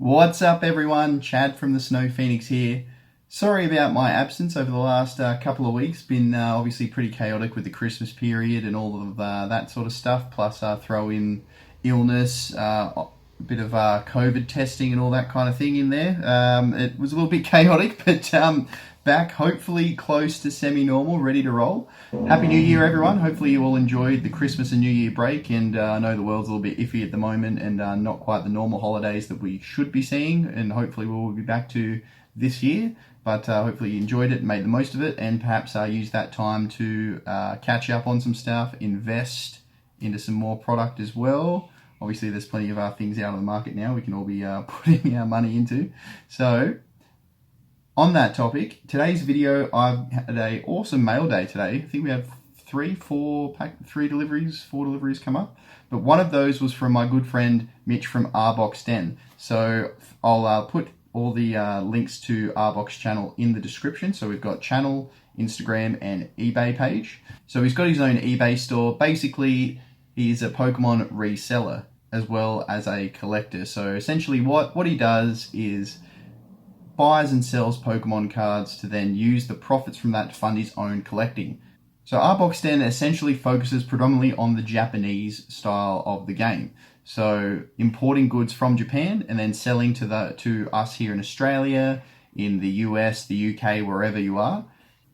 What's up everyone, Chad from the Snow Phoenix here. Sorry about my absence over the last couple of weeks. Been obviously pretty chaotic with the Christmas period and all of that sort of stuff, plus throw in illness, a bit of COVID testing and all that kind of thing in there. It was a little bit chaotic, but back hopefully close to semi-normal, ready to roll. Happy New Year everyone. Hopefully you all enjoyed the Christmas and New Year break, and I know the world's a little bit iffy at the moment and not quite the normal holidays that we should be seeing, and hopefully we'll be back to this year. But hopefully you enjoyed it and made the most of it, and perhaps use that time to catch up on some stuff, invest into some more product as well. Obviously there's plenty of things out on the market now we can all be putting our money into. So on that topic, today's video, I've had an awesome mail day today. I think we had four deliveries come up. But one of those was from my good friend Mitch from Arbork Den. So I'll put all the links to Arbork's channel in the description. So we've got channel, Instagram, and eBay page. So he's got his own eBay store. Basically, he's a Pokemon reseller as well as a collector. So essentially what he does is buys and sells Pokemon cards to then use the profits from that to fund his own collecting. So Arbork Den essentially focuses predominantly on the Japanese style of the game. So importing goods from Japan and then selling to us here in Australia, in the US, the UK, wherever you are.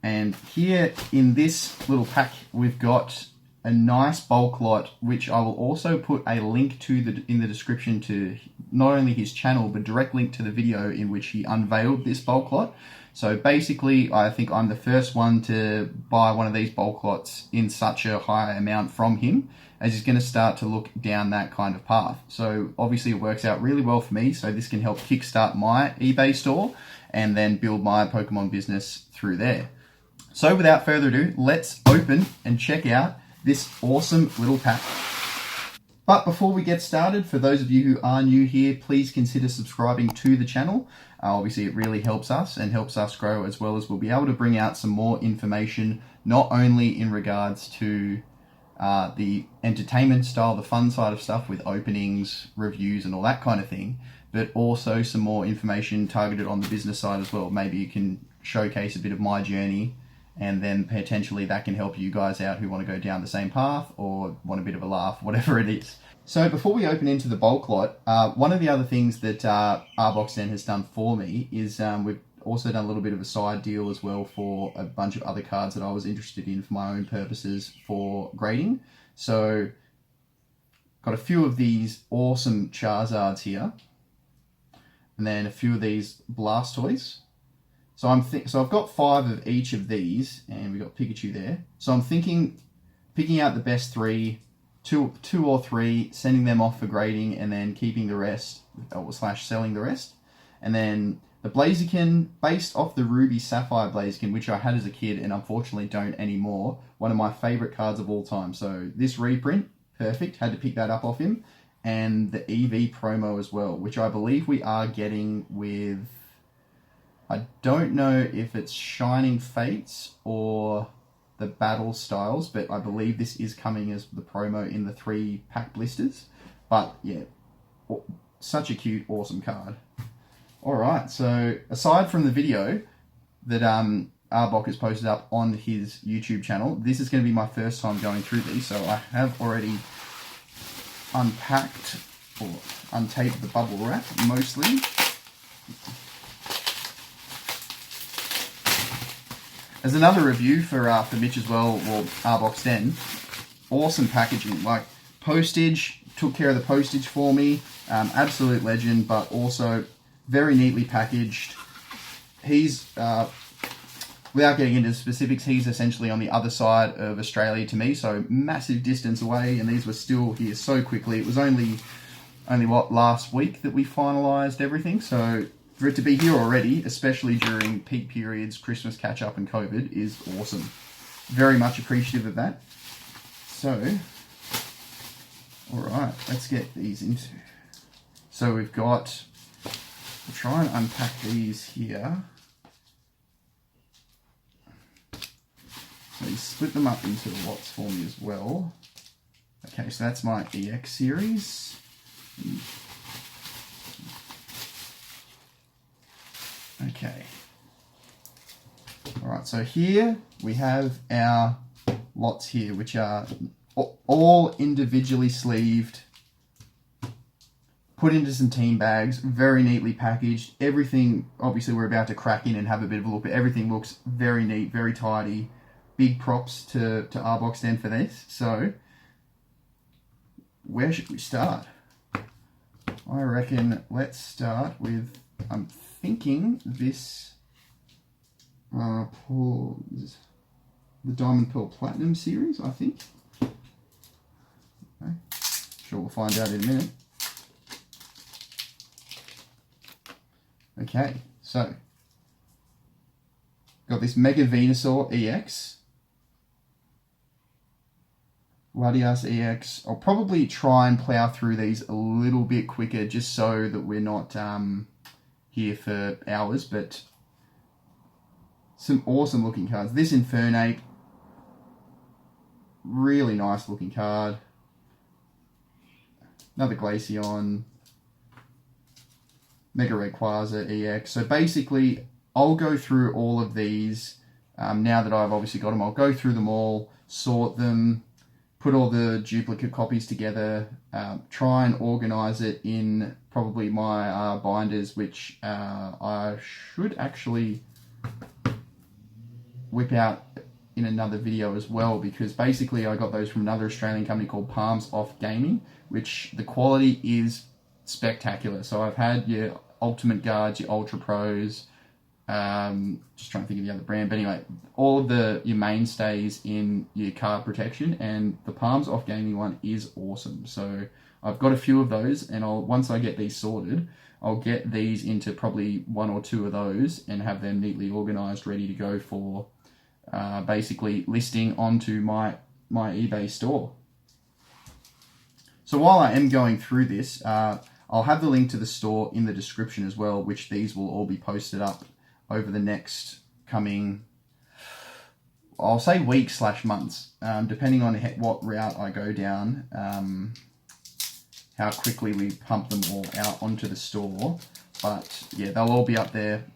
And here in this little pack, we've got a nice bulk lot, which I will also put a link to in the description to not only his channel, but direct link to the video in which he unveiled this bulk lot. So basically, I think I'm the first one to buy one of these bulk lots in such a high amount from him, as he's going to start to look down that kind of path. So obviously it works out really well for me, so this can help kickstart my eBay store and then build my Pokemon business through there. So without further ado, let's open and check out this awesome little pack. But before we get started, for those of you who are new here, please consider subscribing to the channel. Obviously it really helps us and helps us grow, as well as we'll be able to bring out some more information, not only in regards to the entertainment style, the fun side of stuff with openings, reviews and all that kind of thing, but also some more information targeted on the business side as well. Maybe you can showcase a bit of my journey, and then potentially that can help you guys out who want to go down the same path or want a bit of a laugh, whatever it is. So before we open into the bulk lot, one of the other things that Arbork Den has done for me is we've also done a little bit of a side deal as well for a bunch of other cards that I was interested in for my own purposes for grading. So got a few of these awesome Charizards here, and then a few of these Blastoise. So I've got 5 of each of these, and we've got Pikachu there. So I'm thinking picking out the best 3, two or 3, sending them off for grading, and then keeping the rest, / selling the rest. And then the Blaziken, based off the Ruby Sapphire Blaziken, which I had as a kid and unfortunately don't anymore, one of my favourite cards of all time. So this reprint, perfect, had to pick that up off him. And the EV promo as well, which I believe we are getting with, I don't know if it's Shining Fates or the Battle Styles, but I believe this is coming as the promo in the 3-pack blisters. But yeah, such a cute, awesome card. Alright, so aside from the video that Arbork has posted up on his YouTube channel, this is going to be my first time going through these. So I have already unpacked or untaped the bubble wrap mostly. As another review for Mitch as well, or Arbork Den, awesome packaging. Like, postage, took care of the postage for me, absolute legend, but also very neatly packaged. He's, without getting into specifics, he's essentially on the other side of Australia to me, so massive distance away, and these were still here so quickly. It was only what, last week that we finalised everything, so for it to be here already, especially during peak periods, Christmas catch-up and COVID, is awesome. Very much appreciative of that. So, alright, let's get these into. So we've got, we'll try and unpack these here. So you split them up into lots for me as well. Okay, so that's my EX series. Okay. All right, so here we have our lots here, which are all individually sleeved, put into some team bags, very neatly packaged. Everything, obviously we're about to crack in and have a bit of a look, but everything looks very neat, very tidy. Big props to Arbork then for this. So, where should we start? I reckon let's start with, I'm thinking this, the Diamond Pearl Platinum series, I think. Okay. Sure, we'll find out in a minute. Okay, so got this Mega Venusaur EX, Latias EX. I'll probably try and plow through these a little bit quicker just so that we're not here for hours, but some awesome looking cards. This Infernape, really nice looking card. Another Glaceon, Mega Rayquaza EX. So basically, I'll go through all of these. Now that I've obviously got them, I'll go through them all, sort them, put all the duplicate copies together, try and organize it in probably my binders, which I should actually whip out in another video as well, because basically I got those from another Australian company called Palms Off Gaming, which the quality is spectacular. So I've had your Ultimate Guards, your Ultra Pros, just trying to think of the other brand, but anyway, all of your mainstays in your card protection, and the Palms Off Gaming one is awesome. So I've got a few of those, and once I get these sorted, I'll get these into probably one or two of those and have them neatly organized, ready to go for basically listing onto my eBay store. So while I am going through this, I'll have the link to the store in the description as well, which these will all be posted up over the next coming, I'll say weeks/months, depending on what route I go down, how quickly we pump them all out onto the store. But yeah, they'll all be up there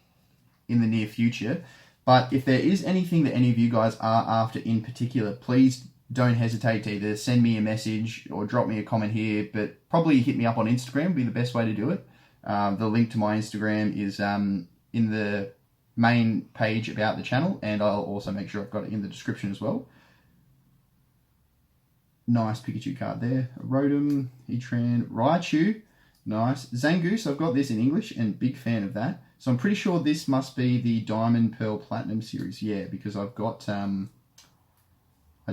in the near future. But if there is anything that any of you guys are after in particular, please don't hesitate to either send me a message or drop me a comment here, but probably hit me up on Instagram would be the best way to do it. The link to my Instagram is in the main page about the channel, and I'll also make sure I've got it in the description as well. Nice Pikachu card there. Rotom, Heatran, Raichu, nice. Zangoose, I've got this in English, and big fan of that. So I'm pretty sure this must be the Diamond Pearl Platinum series, yeah, because I've got, I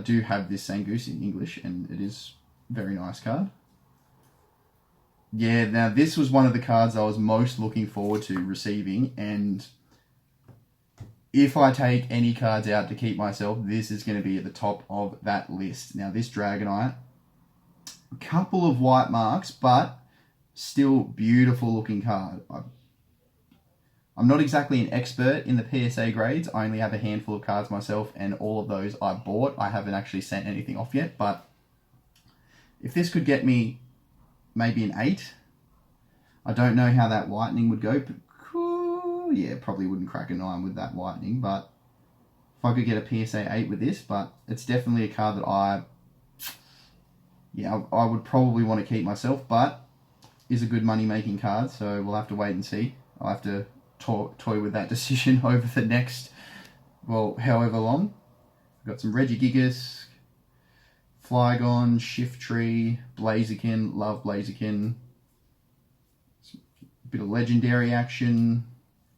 do have this Zangoose in English, and it is a very nice card. Yeah, now this was one of the cards I was most looking forward to receiving, and if I take any cards out to keep myself, this is going to be at the top of that list. Now this Dragonite, a couple of white marks, but still beautiful looking card. I'm not exactly an expert in the PSA grades. I only have a handful of cards myself, and all of those I bought. I haven't actually sent anything off yet, but if this could get me maybe an 8, I don't know how that Lightning would go, but cool. Yeah, probably wouldn't crack a 9 with that Lightning, but if I could get a PSA 8 with this, but it's definitely a card that I would probably want to keep myself, but is a good money-making card, so we'll have to wait and see. I'll have to toy with that decision over the next, well, however long. We've got some Regigigas, Flygon, Shiftry, Blaziken, love Blaziken. A bit of legendary action,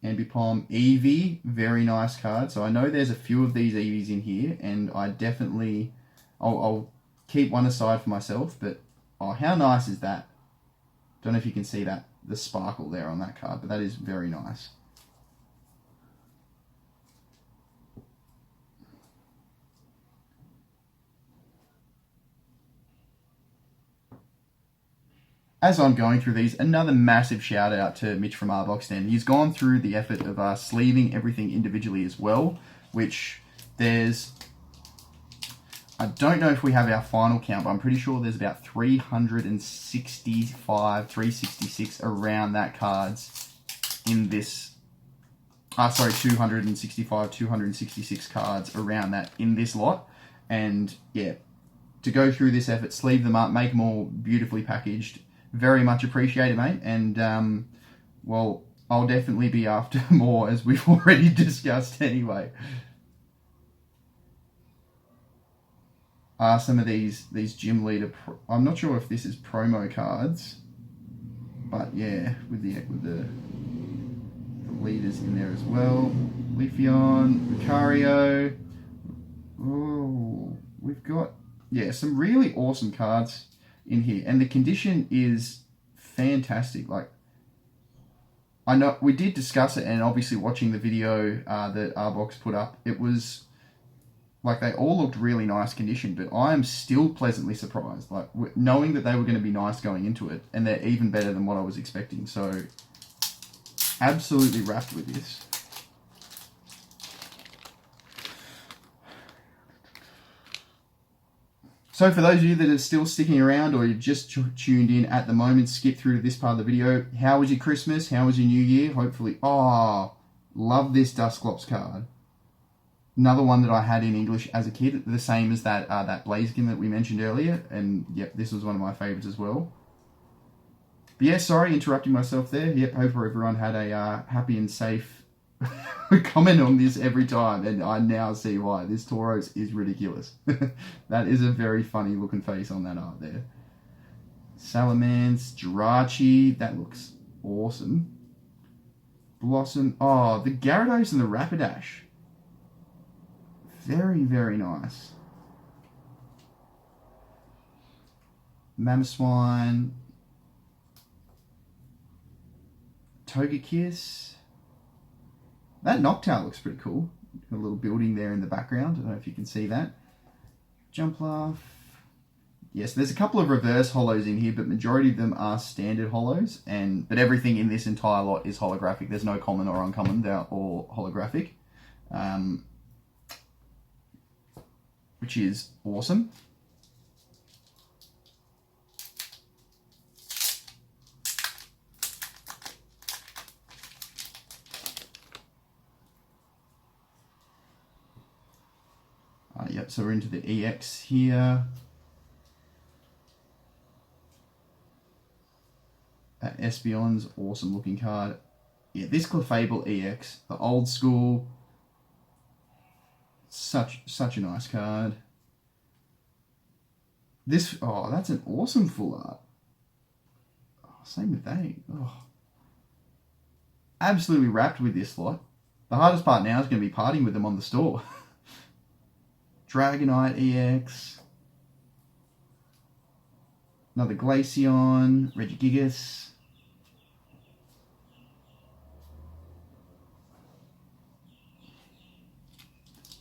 Ambipom, Eevee, very nice card. So I know there's a few of these Eevees in here, and I definitely, I'll keep one aside for myself, but oh, how nice is that? Don't know if you can see that, the sparkle there on that card, but that is very nice. As I'm going through these, another massive shout out to Mitch from Arbork. He's gone through the effort of sleeving everything individually as well, which there's, I don't know if we have our final count, but I'm pretty sure there's about 365, 366 around that cards in this Sorry, 265, 266 cards around that in this lot. And yeah, to go through this effort, sleeve them up, make them all beautifully packaged. Very much appreciated, mate. And, well, I'll definitely be after more, as we've already discussed anyway. Some of these gym leader, I'm not sure if this is promo cards, but yeah, with the leaders in there as well. Leafeon, Lucario. Oh, we've got, yeah, some really awesome cards in here, and the condition is fantastic. Like, I know we did discuss it, and obviously watching the video that Arbork put up, it was like they all looked really nice condition, but I am still pleasantly surprised, like knowing that they were going to be nice going into it, and they're even better than what I was expecting. So absolutely wrapped with this. So for those of you that are still sticking around, or you've just tuned in at the moment, skip through to this part of the video. How was your Christmas? How was your New Year? Hopefully, love this Dusclops card. Another one that I had in English as a kid, the same as that Blaziken that we mentioned earlier, and yep, this was one of my favourites as well. But yeah, sorry, interrupting myself there. Yep, hope everyone had a happy and safe comment on this every time, and I now see why. This Tauros is ridiculous. That is a very funny looking face on that art there. Salamence, Jirachi, that looks awesome. Blossom, the Gyarados and the Rapidash. Very, very nice. Mamoswine. Togekiss. That Noctowl looks pretty cool. A little building there in the background. I don't know if you can see that. Jumpluff. Yes, there's a couple of reverse holos in here, but majority of them are standard holos. But everything in this entire lot is holographic. There's no common or uncommon. They're all holographic. Which is awesome. Yep, so we're into the EX here. That Espeon's awesome looking card. Yeah, this Clefable EX, the old school. Such a nice card. This, that's an awesome full art. Same with that. Absolutely wrapped with this lot. The hardest part now is going to be partying with them on the store. Dragonite EX. Another Glaceon. Regigigas.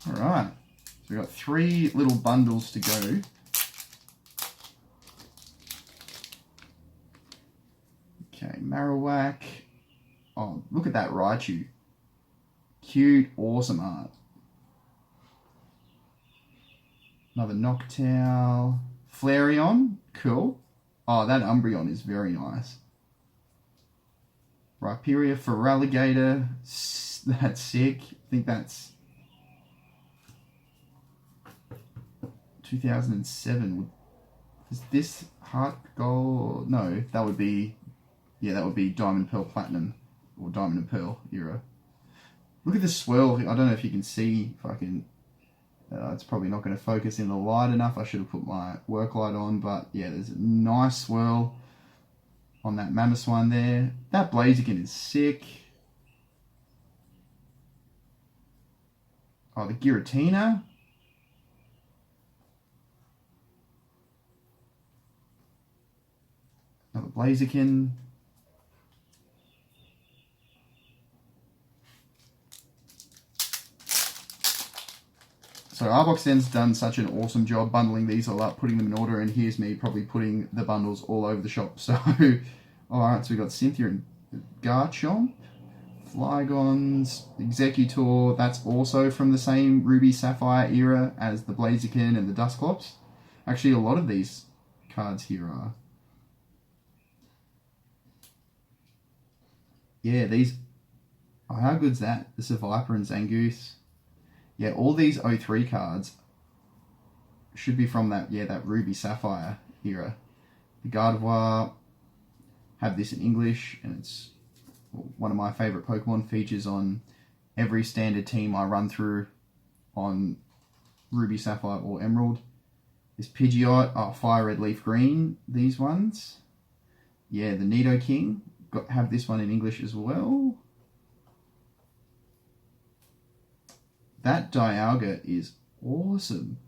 Alright. So we've got 3 little bundles to go. Okay, Marowak. Oh, look at that Raichu. Cute, awesome art. Another Noctowl. Flareon, cool. Oh, that Umbreon is very nice. Rhyperior, Feraligatr, that's sick. I think that's 2007. Is this Heart Gold? No, that would be, that would be Diamond, Pearl, Platinum, or Diamond and Pearl era. Look at the swirl. I don't know if you can see, if I can. It's probably not going to focus in the light enough. I should have put my work light on, but yeah, there's a nice swirl on that Mamoswine there. That Blaziken is sick. Oh, the Giratina. Another Blaziken. So Arbork's done such an awesome job bundling these all up, putting them in order, and here's me probably putting the bundles all over the shop. So, alright, so we've got Cynthia and Garchomp, Flygons, Executor, that's also from the same Ruby Sapphire era as the Blaziken and the Dusclops. Actually, a lot of these cards here are. Yeah, these Oh, how good's that? This is Viper and Zangoose. Yeah, all these 03 cards should be from that Ruby Sapphire era. The Gardevoir, have this in English, and it's one of my favourite Pokemon. Features on every standard team I run through on Ruby, Sapphire, or Emerald. This Pidgeot, Fire Red Leaf Green, these ones. Yeah, the Nidoking, have this one in English as well. That Dialga is awesome.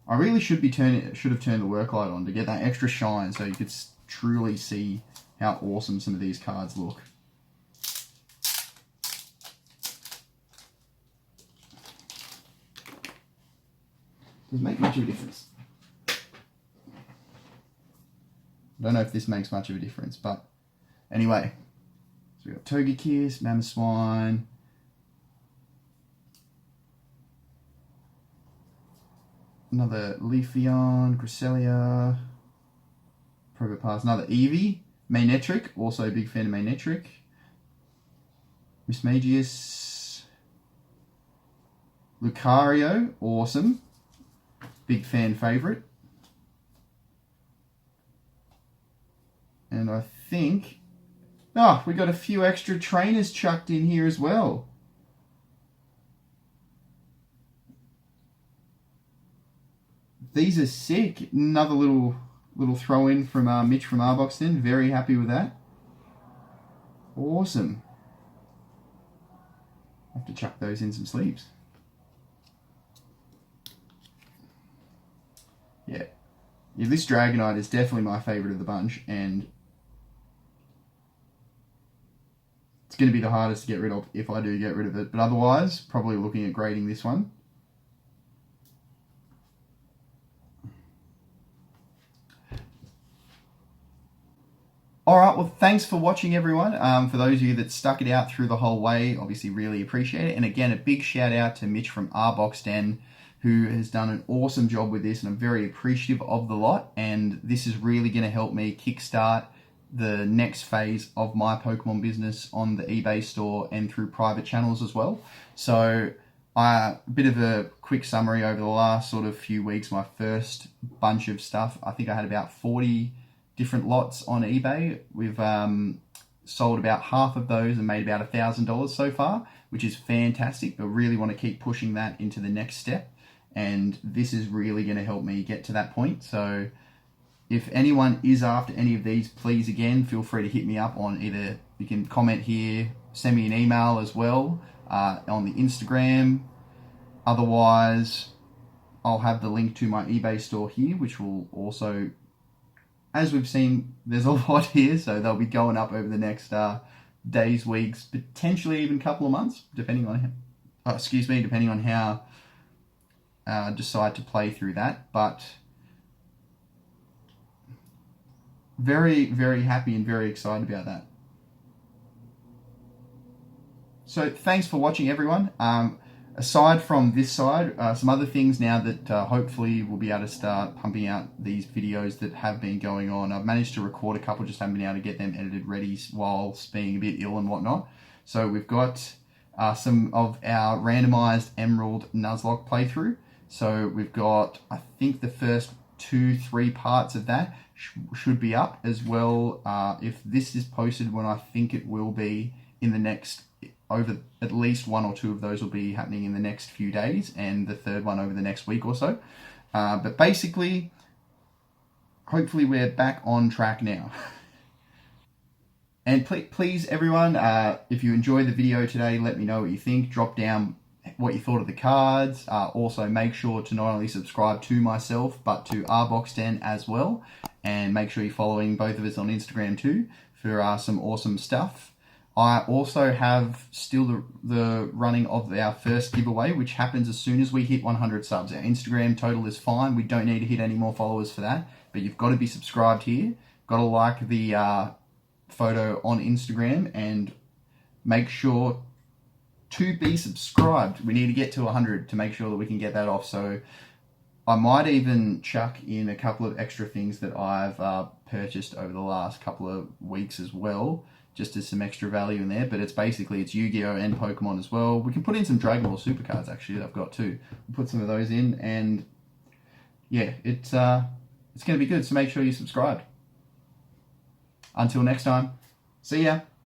I really should have turned the work light on to get that extra shine so you could truly see how awesome some of these cards look. Doesn't make much of a difference. I don't know if this makes much of a difference, but anyway. So we've got Togekiss, Mamoswine, another Leafeon, Cresselia, Probopass, another Eevee, Manectric, also a big fan of Manectric, Mismagius, Lucario, awesome, big fan favourite, and I think, we got a few extra trainers chucked in here as well. These are sick. Another little throw in from Mitch from Arbork. Very happy with that. Awesome. Have to chuck those in some sleeves. Yeah, this Dragonite is definitely my favourite of the bunch, and it's going to be the hardest to get rid of if I do get rid of it. But otherwise, probably looking at grading this one. Alright, well thanks for watching everyone. For those of you that stuck it out through the whole way, obviously really appreciate it. And again, a big shout out to Mitch from Arbork, who has done an awesome job with this, and I'm very appreciative of the lot. And this is really going to help me kickstart the next phase of my Pokemon business on the eBay store and through private channels as well. So a bit of a quick summary over the last sort of few weeks. My first bunch of stuff, I think I had about 40 different lots on eBay. We've sold about half of those and made about $1,000 so far, which is fantastic, but really want to keep pushing that into the next step. And this is really going to help me get to that point. So if anyone is after any of these, please again, feel free to hit me up on either, you can comment here, send me an email as well, on the Instagram. Otherwise, I'll have the link to my eBay store here, which will also, as we've seen, there's a lot here, so they'll be going up over the next days, weeks, potentially even couple of months, depending on how decide to play through that. But very, very happy and very excited about that. So thanks for watching, everyone. Aside from this side, some other things now that hopefully we'll be able to start pumping out these videos that have been going on. I've managed to record a couple, just haven't been able to get them edited ready whilst being a bit ill and whatnot. So we've got some of our randomized Emerald Nuzlocke playthrough. So we've got, I think the first 2-3 parts of that should be up as well. If this is posted when I think it will be in the next, over at least 1 or 2 of those will be happening in the next few days, and the third one over the next week or so. But basically, hopefully we're back on track now. And please everyone, if you enjoyed the video today, let me know what you think. Drop down what you thought of the cards. Also make sure to not only subscribe to myself, but to Arbork as well. And make sure you're following both of us on Instagram too for some awesome stuff. I also have still the running of our first giveaway, which happens as soon as we hit 100 subs. Our Instagram total is fine. We don't need to hit any more followers for that. But you've got to be subscribed here. Got to like the photo on Instagram, and make sure to be subscribed. We need to get to 100 to make sure that we can get that off. So I might even chuck in a couple of extra things that I've purchased over the last couple of weeks as well, just as some extra value in there. But it's Yu-Gi-Oh! And Pokemon as well. We can put in some Dragon Ball Super cards actually that I've got too. We'll put some of those in, and yeah, it's going to be good. So make sure you subscribe. Until next time, see ya.